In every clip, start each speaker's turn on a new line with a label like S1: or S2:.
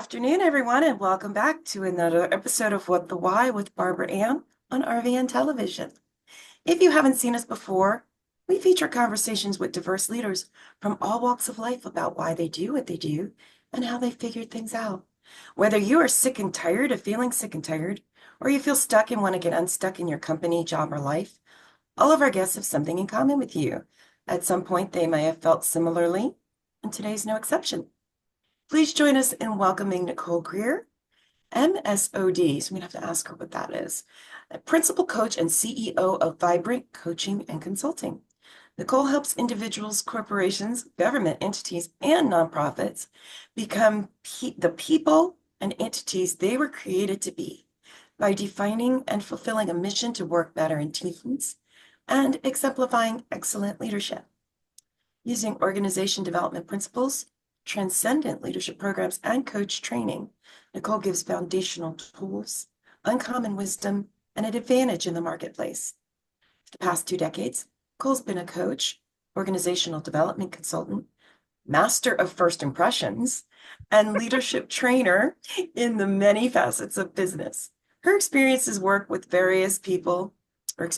S1: afternoon, everyone, and welcome back to another episode of What the Why with Barbara Ann on RVN Television. If you haven't seen us before, we feature conversations with diverse leaders from all walks of life about why they do what they do and how they figured things out. Whether you are sick and tired of feeling sick and tired, or you feel stuck and want to get unstuck in your company, job, or life, all of our guests have something in common with you. At some point, they may have felt similarly, and today's no exception. Please join us in welcoming Nicole Greer, MSOD. So we have to ask her what that is. A principal coach and CEO of Vibrant Coaching and Consulting. Nicole helps individuals, corporations, government entities, and nonprofits become the people and entities they were created to be by defining and fulfilling a mission to work better in teams and exemplifying excellent leadership. Using organization development principles, transcendent leadership programs, and coach training, Nicole gives foundational tools, uncommon wisdom, and an advantage in the marketplace. For the past 2 decades, Nicole's been a coach, organizational development consultant, master of first impressions, and leadership trainer in the many facets of business. Her experiences working with various people led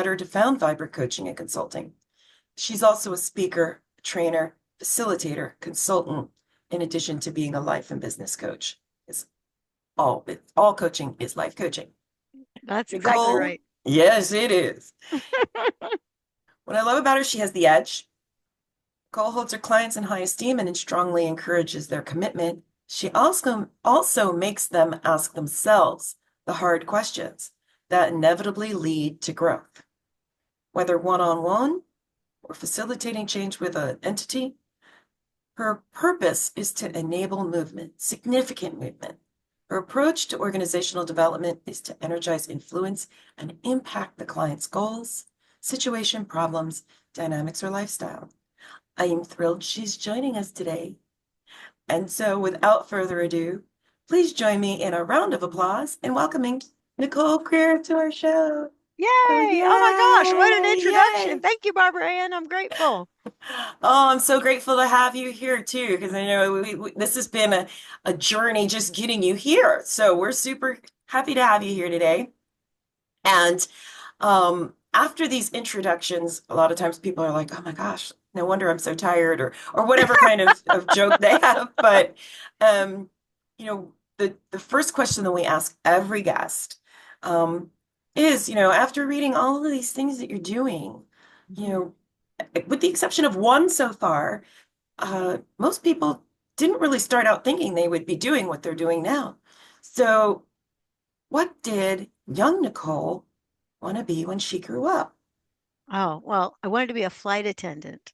S1: her to found Vibrant Coaching and Consulting. She's also a speaker, trainer, facilitator, consultant, in addition to being a life and business coach. It's all coaching is life coaching.
S2: That's exactly
S1: Nicole,
S2: right.
S1: yes, it is. What I love about her, she has the edge. Nicole holds her clients in high esteem and strongly encourages their commitment. She also makes them ask themselves the hard questions that inevitably lead to growth. Whether one-on-one or facilitating change with an entity, her purpose is to enable movement, significant movement. Her approach to organizational development is to energize influence and impact the client's goals, situation, problems, dynamics, or lifestyle. I am thrilled she's joining us today. And so without further ado, please join me in a round of applause in welcoming Nicole Greer to our show.
S2: Yay!
S1: Oh,
S2: Oh my gosh, what an
S1: yay,
S2: introduction.
S1: yay.
S2: Thank you, Barbara Ann. I'm grateful.
S1: Oh, I'm so grateful to have you here too, because I know this has been a journey just getting you here. So we're super happy to have you here today. And after these introductions, a lot of times people are like, oh my gosh, no wonder I'm so tired, or whatever kind of joke they have. But um, the first question that we ask every guest is, after reading all of these things that you're doing, you know, with the exception of one so far, most people didn't really start out thinking they would be doing what they're doing now. So, what did young Nicole want to be when she grew up?
S2: Oh, well, I wanted to be a flight attendant.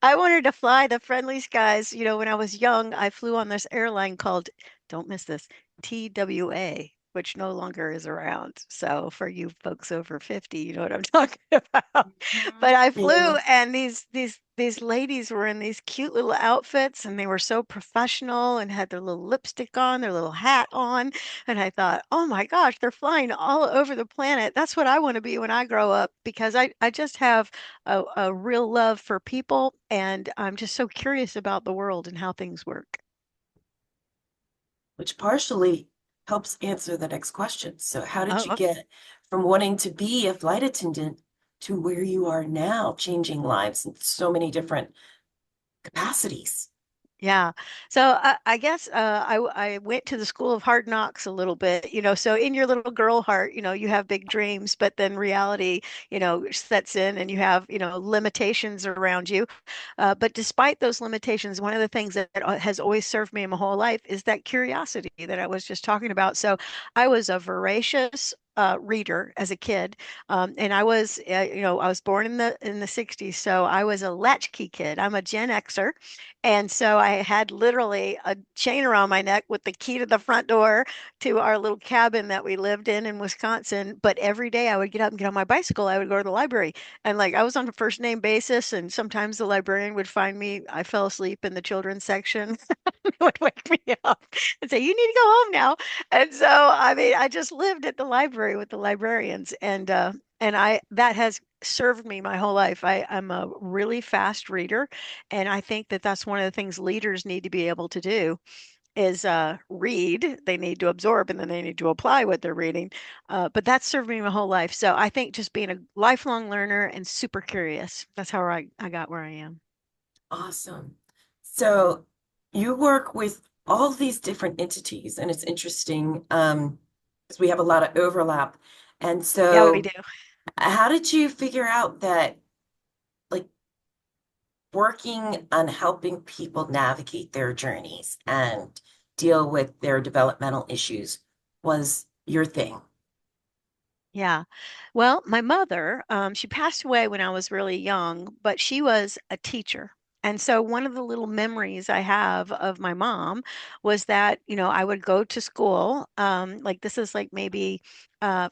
S2: I wanted to fly the friendly skies. When I was young, I flew on this airline called, don't miss this, TWA, which no longer is around. So for you folks over 50, you know what I'm talking about. But
S1: Mhm.
S2: I flew
S1: Yeah.
S2: and these ladies were in these cute little outfits and they were so professional and had their little lipstick on, their little hat on. And I thought, oh my gosh, they're flying all over the planet. That's what I want to be when I grow up because I just have a real love for people, and I'm just so curious about the world and how things work.
S1: Which partially helps answer the next question. So, how did
S2: Oh,
S1: you
S2: okay.
S1: get from wanting to be a flight attendant to where you are now, changing lives in so many different capacities?
S2: Yeah. So I guess I went to the school of hard knocks a little bit, so in your little girl heart, you have big dreams, but then reality, sets in and you have, limitations around you. But despite those limitations, one of the things that has always served me my whole life is that curiosity that I was just talking about. So I was a voracious reader as a kid. And I was born in the 60s, so I was a latchkey kid. I'm a Gen Xer. And so I had literally a chain around my neck with the key to the front door to our little cabin that we lived in Wisconsin. But every day I would get up and get on my bicycle. I would go to the library. And like I was on a first name basis. And sometimes the librarian would find me. I fell asleep in the children's section. would wake me up and say, "You need to go home now." And so, I mean, I just lived at the library with the librarians, and I that has served me my whole life. I'm a really fast reader, and I think that that's one of the things leaders need to be able to do is read. They need to absorb and then they need to apply what they're reading. But that's served me my whole life. So I think just being a lifelong learner and super curious, that's how I got where I am.
S1: Awesome. So you work with all these different entities, and it's interesting because we have a lot of overlap. And
S2: Yeah, we
S1: so,
S2: do.
S1: how did you figure out that, like, working on helping people navigate their journeys and deal with their developmental issues was your thing?
S2: Yeah. Well, my mother, she passed away when I was really young, but she was a teacher. And so one of the little memories I have of my mom was that, I would go to school. Like this is like maybe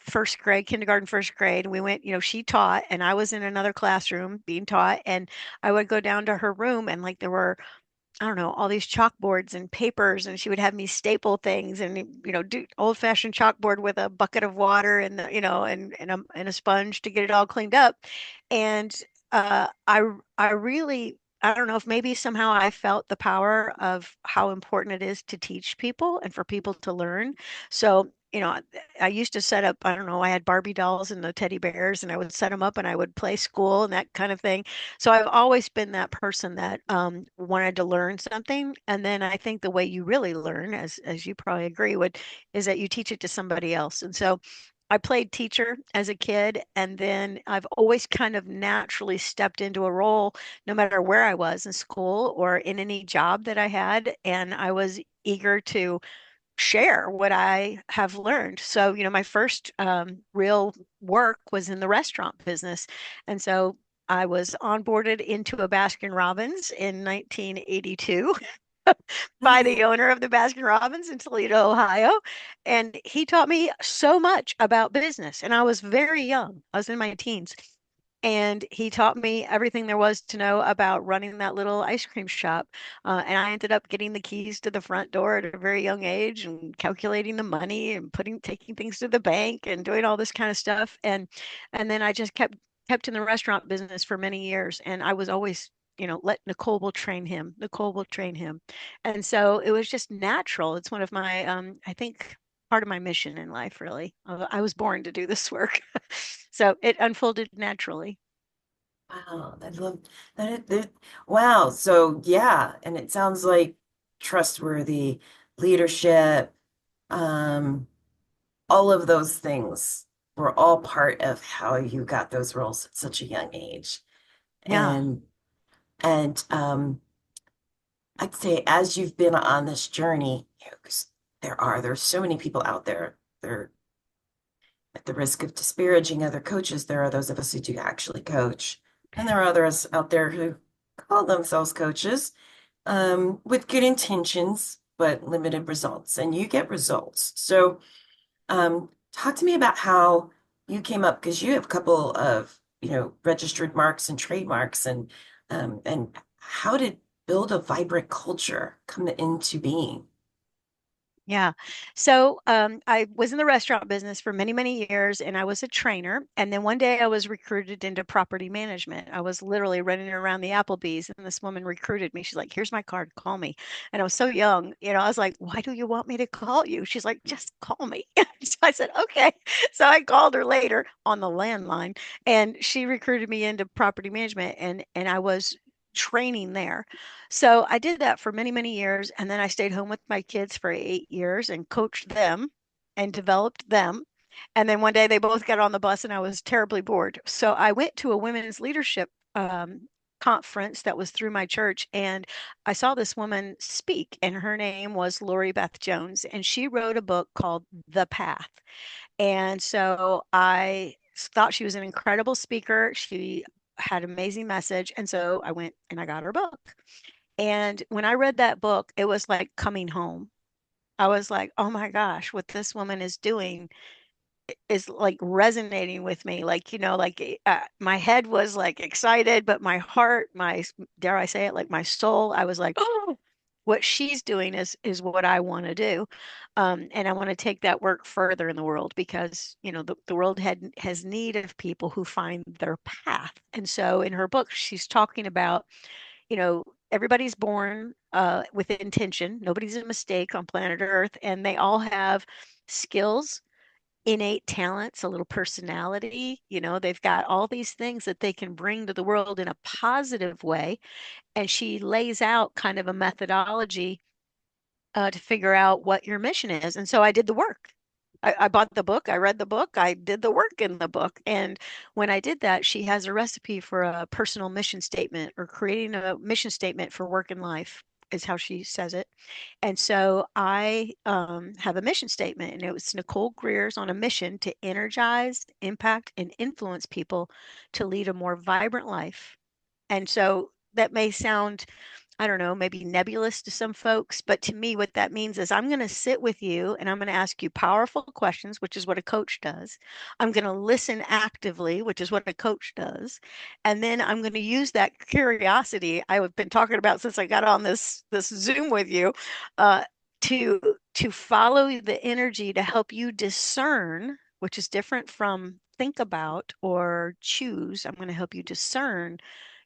S2: first grade, kindergarten, first grade. And we went, she taught and I was in another classroom being taught. And I would go down to her room and like there were I don't know, all these chalkboards and papers, and she would have me staple things and, do old-fashioned chalkboard with a bucket of water and, and a sponge to get it all cleaned up. And I really, I don't know if maybe somehow I felt the power of how important it is to teach people and for people to learn. So, I used to set up, I don't know, I had Barbie dolls and the teddy bears, and I would set them up and I would play school and that kind of thing. So I've always been that person that wanted to learn something. And then I think the way you really learn, as you probably agree would, is that you teach it to somebody else. And so I played teacher as a kid, and then I've always kind of naturally stepped into a role, no matter where I was in school or in any job that I had. And I was eager to share what I have learned. So, my first real work was in the restaurant business. And so I was onboarded into a Baskin Robbins in 1982 by the owner of the Baskin Robbins in Toledo, Ohio. And he taught me so much about business. And I was very young, I was in my teens. And he taught me everything there was to know about running that little ice cream shop. And I ended up getting the keys to the front door at a very young age and calculating the money and taking things to the bank and doing all this kind of stuff. And then I just kept in the restaurant business for many years. And I was always, let Nicole will train him. Nicole will train him. And so it was just natural. It's one of my, I think, part of my mission in life, really. I was born to do this work. So it unfolded naturally.
S1: Wow, I love that. Wow. So yeah, and it sounds like trustworthy leadership, um, all of those things were all part of how you got those roles at such a young age.
S2: Yeah.
S1: And and I'd say as you've been on this journey, 'cause there's so many people out there. They're at the risk of disparaging other coaches. There are those of us who do actually coach, and there are others out there who call themselves coaches with good intentions but limited results. And you get results. So, talk to me about how you came up because you have a couple of registered marks and trademarks, and how did build a vibrant culture come into being?
S2: Yeah. So I was in the restaurant business for many, many years and I was a trainer. And then one day I was recruited into property management. I was literally running around the Applebee's and this woman recruited me. She's like, "Here's my card, call me." And I was so young, I was like, "Why do you want me to call you?" She's like, "Just call me." So I said, "Okay." So I called her later on the landline and she recruited me into property management and I was training there. So I did that for many, many years. And then I stayed home with my kids for 8 years and coached them and developed them. And then one day they both got on the bus and I was terribly bored. So I went to a women's leadership conference that was through my church. And I saw this woman speak, and her name was Lori Beth Jones. And she wrote a book called The Path. And so I thought she was an incredible speaker. She had an amazing message. And so I went and I got her book. And when I read that book, it was like coming home. I was like, oh my gosh, what this woman is doing is like resonating with me. Like, my head was like excited, but my heart, dare I say it, like my soul, I was like, oh, what she's doing is what I want to do. And I want to take that work further in the world because, the world has need of people who find their path. And so in her book, she's talking about, everybody's born with intention. Nobody's a mistake on planet Earth, and they all have skills, innate talents, a little personality. They've got all these things that they can bring to the world in a positive way. And she lays out kind of a methodology to figure out what your mission is. And so I did the work. I bought the book, I read the book, I did the work in the book. And when I did that, she has a recipe for a personal mission statement, or creating a mission statement for work and life, is how she says it. And so I have a mission statement, and it was Nicole Greer's on a mission to energize, impact, and influence people to lead a more vibrant life. And so that may sound, I don't know, maybe nebulous to some folks, but to me, what that means is I'm going to sit with you and I'm going to ask you powerful questions, which is what a coach does. I'm going to listen actively, which is what a coach does. And then I'm going to use that curiosity I've been talking about since I got on this Zoom with you, uh, to to follow the energy to help you discern, which is different from think about or choose. I'm going to help you discern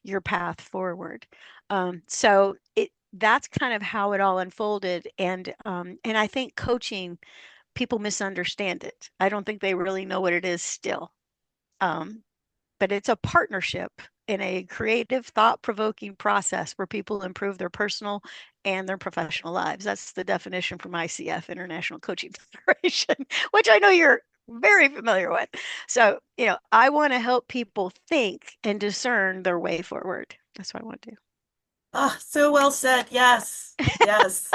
S2: your path forward. So that's kind of how it all unfolded. And I think coaching, people misunderstand it. I don't think they really know what it is still. Um, but it's a partnership in a creative, thought-provoking process where people improve their personal and their professional lives. That's the definition from ICF, International Coaching Federation, which I know you're very familiar with. So, I want to help people think and discern their way forward. That's what I want to do.
S1: Ah, so well said. Yes. Yes.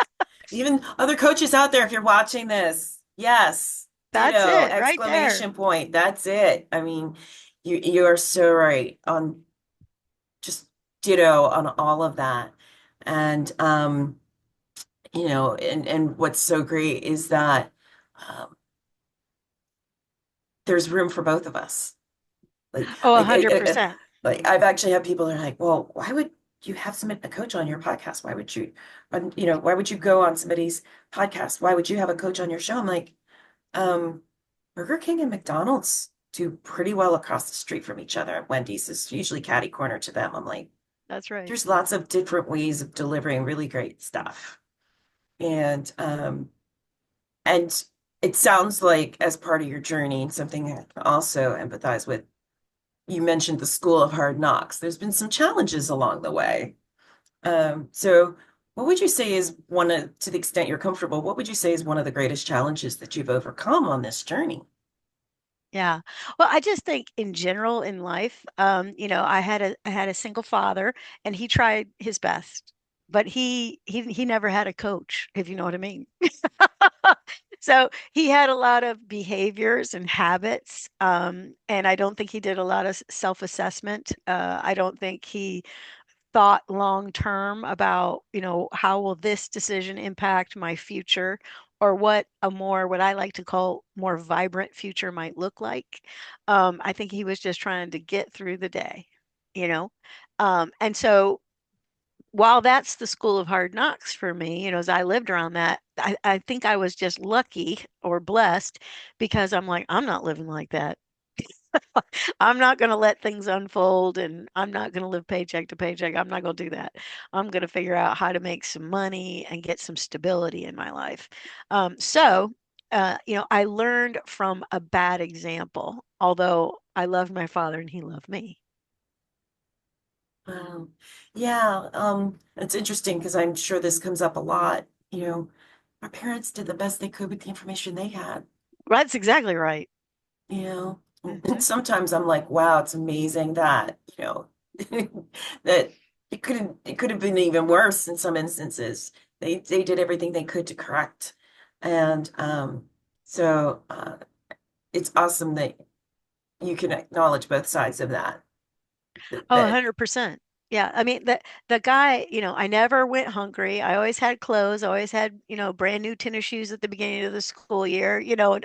S1: Even other coaches out there, if you're watching this, yes.
S2: That's
S1: Ditto,
S2: it right there.
S1: exclamation point. That's it. I mean, you are so right on just ditto on all of that. And and what's so great is that um there's room for both of us. Like,
S2: Oh,
S1: like, I, I,
S2: 100%.
S1: like I've actually had people that are like, well, why would you have a coach on your podcast? Why would why would you go on somebody's podcast? Why would you have a coach on your show? I'm like, um, Burger King and McDonald's do pretty well across the street from each other. Wendy's is usually catty corner to them. I'm like,
S2: That's right.
S1: there's lots of different ways of delivering really great stuff. And and it sounds like as part of your journey, and something I can also empathize with, you mentioned the school of hard knocks. There's been some challenges along the way. So what would you say is to the extent you're comfortable, what would you say is one of the greatest challenges that you've overcome on this journey?
S2: Yeah. Well, I just think in general in life, I had a single father, and he tried his best, but he never had a coach, if you know what I mean. So he had a lot of behaviors and habits, and I don't think he did a lot of self-assessment. I don't think he thought long term about, how will this decision impact my future, or what I like to call more vibrant future might look like. I think he was just trying to get through the day, you know. And so while that's the school of hard knocks for me, as I lived around that, I think I was just lucky or blessed because I'm like, I'm not living like that. I'm not going to let things unfold, and I'm not going to live paycheck to paycheck. I'm not going to do that. I'm going to figure out how to make some money and get some stability in my life. I learned from a bad example, although I loved my father and he loved me.
S1: Yeah, it's interesting because I'm sure this comes up a lot. Our parents did the best they could with the information they had.
S2: That's exactly right.
S1: And
S2: Hmm.
S1: sometimes I'm like, wow, it's amazing that, that it could have been even worse in some instances. They did everything they could to correct. And so it's awesome that you can acknowledge both sides of that. That,
S2: Oh,
S1: that
S2: 100%. Yeah, I mean the guy, I never went hungry. I always had clothes. I always had, brand new tennis shoes at the beginning of the school year. And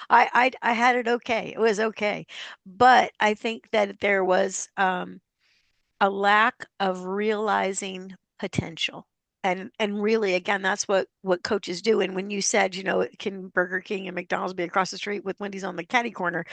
S2: I had it okay. It was okay. But I think that there was a lack of realizing potential. And really, again, that's what coaches do. And when you said, can Burger King and McDonald's be across the street with Wendy's on the catty corner?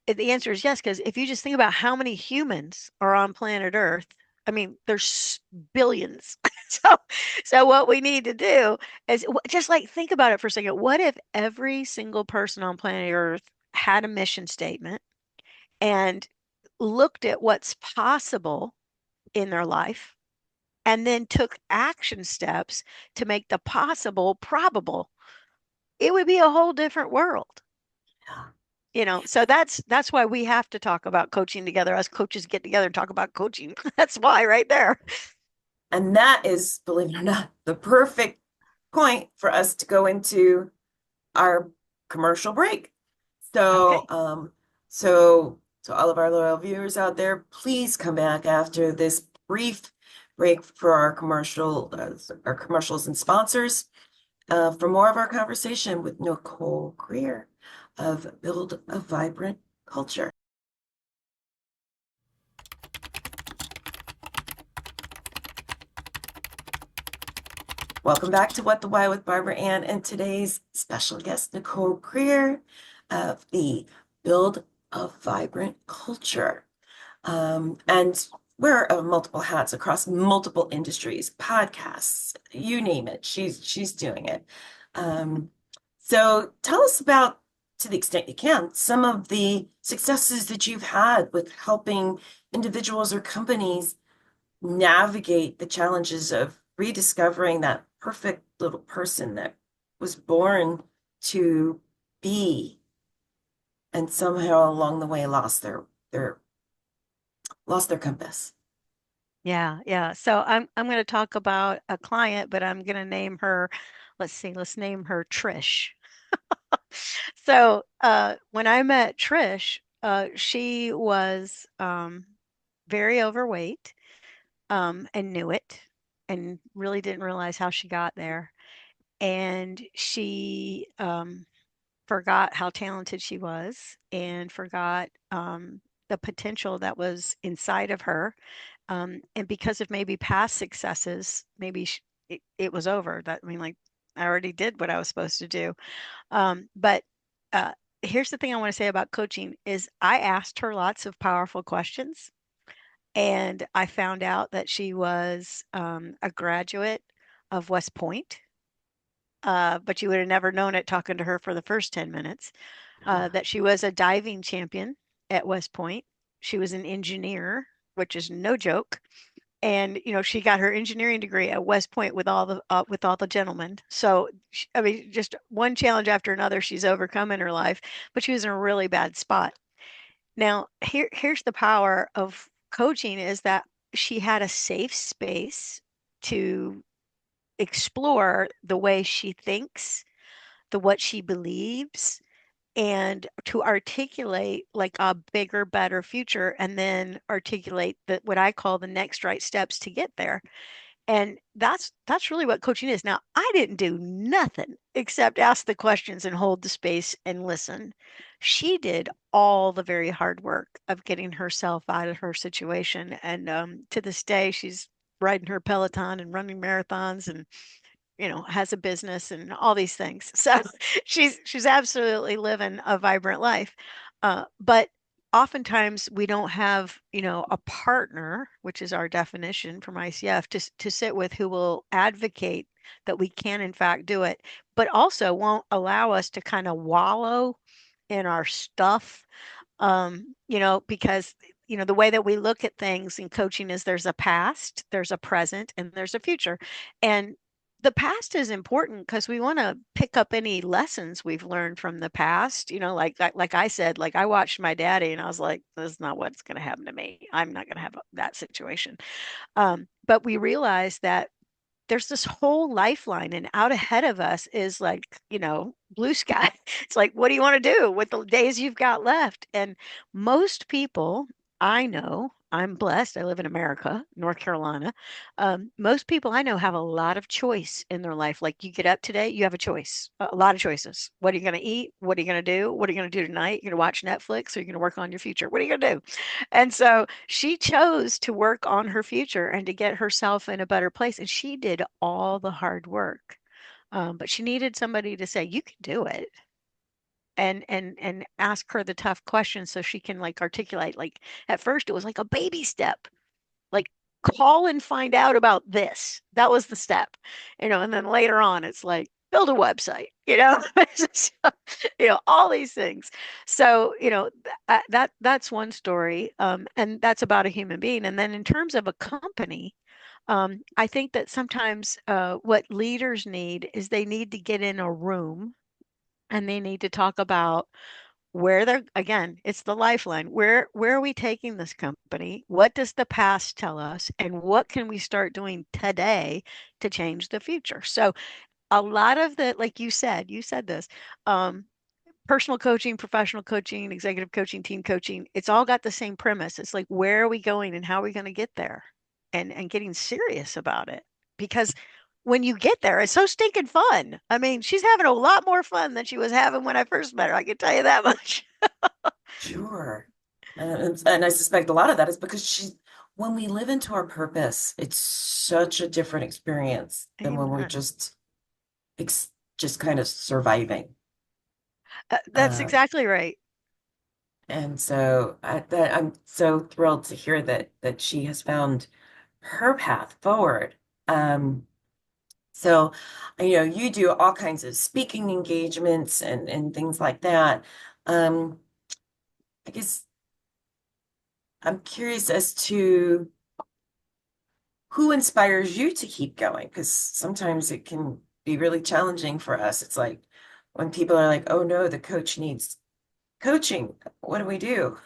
S2: The answer is yes, because if you just think about how many humans are on planet Earth, I mean, there's billions. So, so what we need to do is just like think about it for a second. What if every single person on planet Earth had a mission statement and looked at what's possible in their life and then took action steps to make the possible probable? It would be a whole different world.
S1: Yeah.
S2: So that's why we have to talk about coaching together. Us coaches get together and talk about coaching. That's why right there.
S1: And that is, believe it or not, the perfect point for us to go into our commercial break. So,
S2: Okay.
S1: so all of our loyal viewers out there, please come back after this brief break for our commercials and sponsors, for more of our conversation with Nicole Greer of Build a Vibrant Culture. Welcome back to What the Why with Barbara Ann and today's special guest, Nicole Greer of the Build a Vibrant Culture. And wear multiple hats across multiple industries, podcasts, you name it. She's doing it. Um, so tell us about, to the extent you can, some of the successes that you've had with helping individuals or companies navigate the challenges of rediscovering that perfect little person that was born to be and somehow along the way lost their compass.
S2: Yeah, yeah. So I'm going to talk about a client, but I'm going to name her, let's name her Trish. So when I met Trish, she was very overweight, and knew it, and really didn't realize how she got there. And she forgot how talented she was and forgot the potential that was inside of her. And because of maybe past successes, maybe it was over. That I mean, like I already did what I was supposed to do. But uh, here's the thing I want to say about coaching is I asked her lots of powerful questions, and I found out that she was a graduate of West Point. But you would have never known it talking to her for the first 10 minutes. That she was a diving champion at West Point. She was an engineer, which is no joke. And she got her engineering degree at West Point with all the gentlemen. So I mean, just one challenge after another she's overcome in her life, but she was in a really bad spot. Now, here's the power of coaching is that she had a safe space to explore the way she thinks, the what she believes, and to articulate like a bigger, better future, and then articulate the what I call the next right steps to get there. And that's really what coaching is. Now, I didn't do nothing except ask the questions and hold the space and listen. She did all the very hard work of getting herself out of her situation. And to this day, she's riding her Peloton and running marathons and has a business and all these things. So she's absolutely living a vibrant life. But oftentimes we don't have, a partner, which is our definition from ICF, to sit with who will advocate that we can in fact do it, but also won't allow us to kind of wallow in our stuff. Because the way that we look at things in coaching is there's a past, there's a present, and there's a future. And the past is important because we want to pick up any lessons we've learned from the past. Like I said, like I watched my daddy and I was like, this is not what's going to happen to me. I'm not going to have that situation. But we realized that there's this whole lifeline, and out ahead of us is like, blue sky. It's like, what do you want to do with the days you've got left? And most people I know I'm blessed. I live in America, North Carolina. Most people I know have a lot of choice in their life. Like you get up today, you have a choice, a lot of choices. What are you going to eat? What are you going to do? What are you going to do tonight? You're going to watch Netflix or you're going to work on your future? What are you going to do? And so she chose to work on her future and to get herself in a better place. And she did all the hard work. But she needed somebody to say, you can do it and ask her the tough questions so she can like articulate. Like at first it was like a baby step, like call and find out about this. That was the step, and then later on it's like build a website, So, all these things. So, that's one story. And that's about a human being. And then in terms of a company, I think that sometimes what leaders need is they need to get in a room and they need to talk about where they're, again, it's the lifeline. Where are we taking this company? What does the past tell us? And what can we start doing today to change the future? So a lot of the, like you said this, um, personal coaching, professional coaching, executive coaching, team coaching, it's all got the same premise. It's like, where are we going and how are we going to get there? And getting serious about it. Because when you get there, it's so stinking fun. I mean, she's having a lot more fun than she was having when I first met her. I can tell you that much.
S1: Sure. And I suspect a lot of that is because when we live into our purpose, it's such a different experience than when we're
S2: Amen.
S1: ex just kind of surviving.
S2: That's
S1: Um,
S2: exactly right.
S1: and so I'm so thrilled to hear that she has found her path forward. Um, so, you do all kinds of speaking engagements and things like that. Um, I guess I'm curious as to who inspires you to keep going? Because sometimes it can be really challenging for us. It's like when people are like, oh no, the coach needs coaching. What do we do?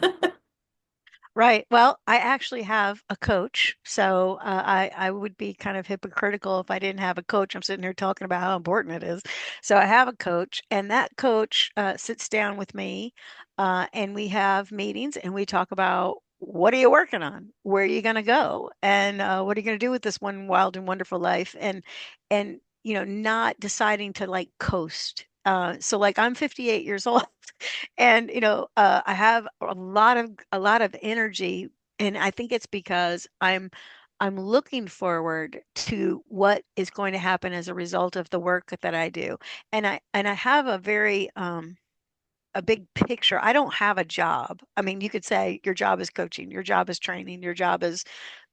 S2: Right. Well, I actually have a coach, so I would be kind of hypocritical if I didn't have a coach. I'm sitting here talking about how important it is. So I have a coach, and that coach sits down with me, and we have meetings, and we talk about what are you working on, where are you going to go, and what are you going to do with this one wild and wonderful life, and not deciding to like coast. So like I'm 58 years old. And I have a lot of energy, and I think it's because I'm looking forward to what is going to happen as a result of the work that I do. And I have a big picture. I don't have a job. I mean, you could say your job is coaching, your job is training, your job is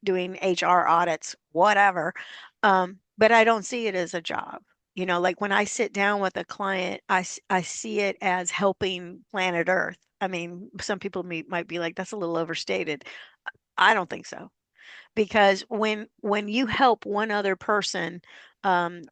S2: doing HR audits, whatever. But I don't see it as a job. Like when I sit down with a client, I see it as helping planet Earth. I mean, some people might be like, that's a little overstated. I don't think so, because when you help one other person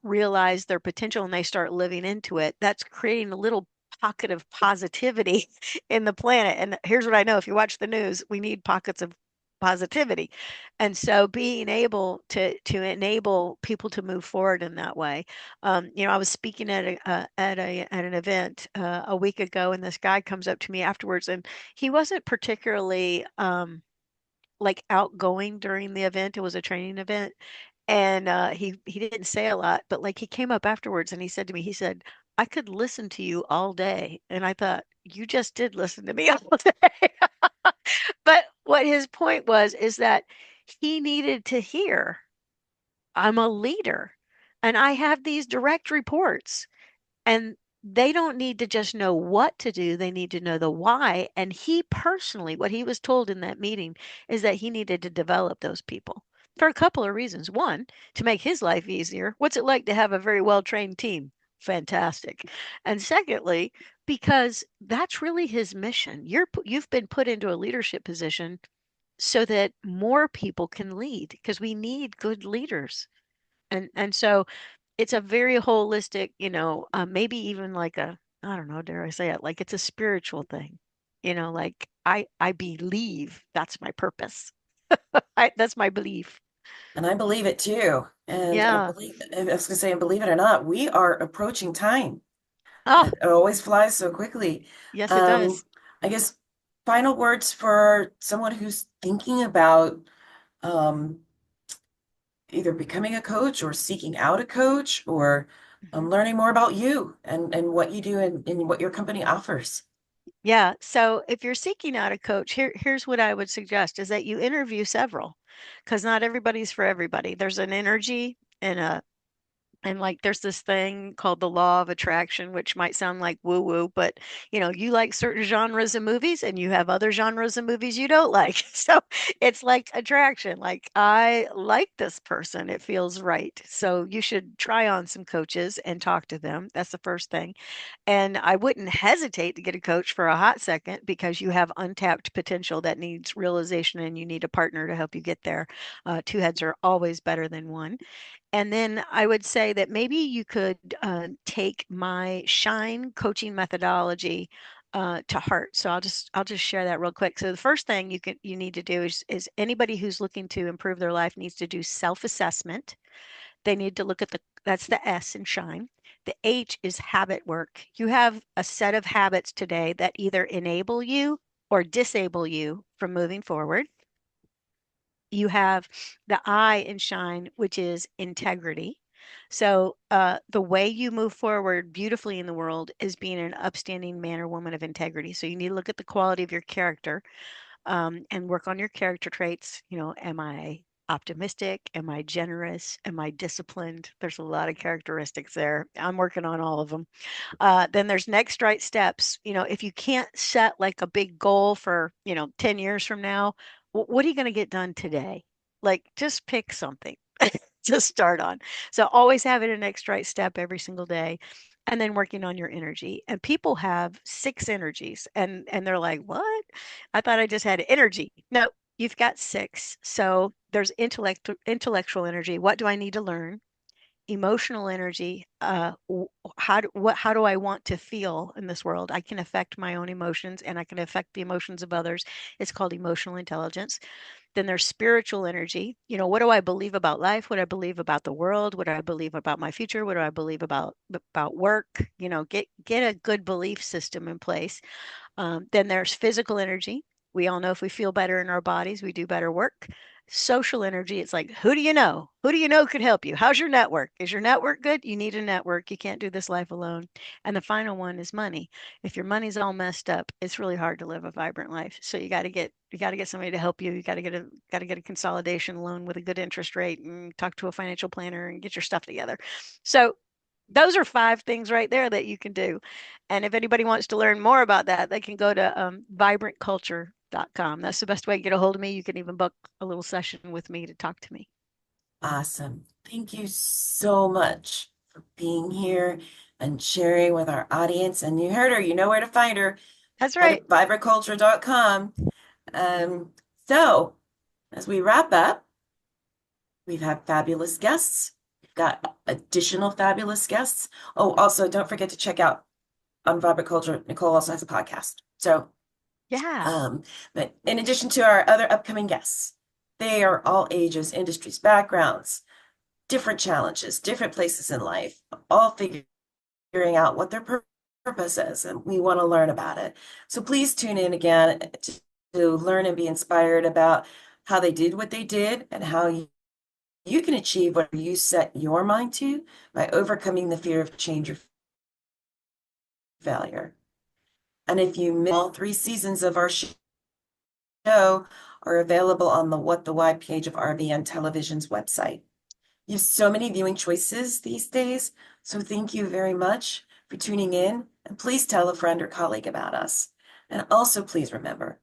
S2: realize their potential and they start living into it, that's creating a little pocket of positivity in the planet. And here's what I know: if you watch the news, we need pockets of positivity. And so being able to enable people to move forward in that way. I was speaking at an event a week ago, and this guy comes up to me afterwards, and he wasn't particularly like outgoing during the event. It was a training event, and he didn't say a lot, but like he came up afterwards and he said to me, he said, "I could listen to you all day." And I thought, you just did listen to me all day. But what his point was is that he needed to hear, I'm a leader and I have these direct reports. And they don't need to just know what to do, they need to know the why. And he personally, what he was told in that meeting is that he needed to develop those people for a couple of reasons. One, to make his life easier. What's it like to have a very well-trained team? Fantastic. And secondly, because that's really his mission. You've been put into a leadership position so that more people can lead, because we need good leaders. And so it's a very holistic, maybe even like I don't know, dare I say it, like it's a spiritual thing. Like I believe that's my purpose. That's my belief.
S1: And I believe it too. And
S2: Yeah.
S1: I was gonna say, and believe it or not, we are approaching time.
S2: Oh,
S1: It always flies so quickly.
S2: yes, it
S1: Um,
S2: does.
S1: I guess final words for someone who's thinking about um, either becoming a coach or seeking out a coach or
S2: Mhm.
S1: learning more about you and what you do and what your company offers?
S2: Yeah. So if you're seeking out a coach, here's what I would suggest is that you interview several, because not everybody's for everybody. There's an energy and like there's this thing called the law of attraction, which might sound like woo woo, but you like certain genres of movies and you have other genres of movies you don't like. So it's like attraction. Like, I like this person, it feels right. So you should try on some coaches and talk to them. That's the first thing. And I wouldn't hesitate to get a coach for a hot second because you have untapped potential that needs realization and you need a partner to help you get there. Two heads are always better than one. And then I would say that maybe you could take my Shine coaching methodology to heart. So I'll just share that real quick. So the first thing you need to do is anybody who's looking to improve their life needs to do self-assessment. They need to look at that's the S in Shine. The H is habit work. You have a set of habits today that either enable you or disable you from moving forward. You have the I in Shine, which is integrity. So the way you move forward beautifully in the world is being an upstanding man or woman of integrity. So you need to look at the quality of your character and work on your character traits. Am I optimistic? Am I generous? Am I disciplined? There's a lot of characteristics there. I'm working on all of them. Then there's next right steps. If you can't set like a big goal for, 10 years from now, what are you going to get done today? Like, just pick something to start on. So always having a next right step every single day. And then working on your energy. And people have six energies and they're like, what? I thought I just had energy. No, you've got six. So there's intellectual energy. What do I need to learn? Emotional energy, how do I want to feel in this world? I can affect my own emotions and I can affect the emotions of others. It's called emotional intelligence. Then there's spiritual energy. What do I believe about life? What do I believe about the world? What do I believe about my future? What do I believe about work? Get a good belief system in place. Then there's physical energy. We all know if we feel better in our bodies, we do better work. Social energy, it's like, who do you know? Who do you know could help you? How's your network? Is your network good? You need a network. You can't do this life alone. And the final one is money. If your money's all messed up, it's really hard to live a vibrant life. So you got to get somebody to help you. You got to get a consolidation loan with a good interest rate and talk to a financial planner and get your stuff together. So those are five things right there that you can do. And if anybody wants to learn more about that, they can go to vibrantculture.com. That's the best way to get a hold of me. You can even book a little session with me to talk to me.
S1: Awesome. Thank you so much for being here and sharing with our audience. And you heard her, you know where to find her
S2: That's
S1: at
S2: right.
S1: vibrantculture.com. Um, so as we wrap up, we've had fabulous guests. We've got additional fabulous guests. Oh, also don't forget to check out on Vibrant Culture. Nicole also has a podcast. So,
S2: Yeah.
S1: um, but in addition to our other upcoming guests, they are all ages, industries, backgrounds, different challenges, different places in life, all figuring out what their purpose is, and we want to learn about it. So please tune in again to learn and be inspired about how they did what they did and how you can achieve what you set your mind to by overcoming the fear of change or failure. And if you miss all three seasons of our show are available on the What the Why page of RVN Television's website. You have so many viewing choices these days, so thank you very much for tuning in, and please tell a friend or colleague about us. And also please remember,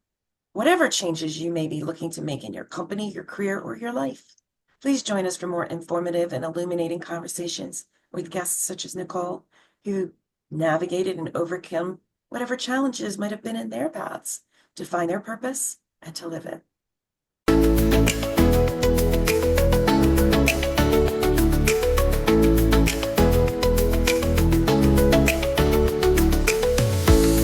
S1: whatever changes you may be looking to make in your company, your career, or your life, please join us for more informative and illuminating conversations with guests such as Nicole, who navigated and overcome whatever challenges might have been in their paths to find their purpose and to live it.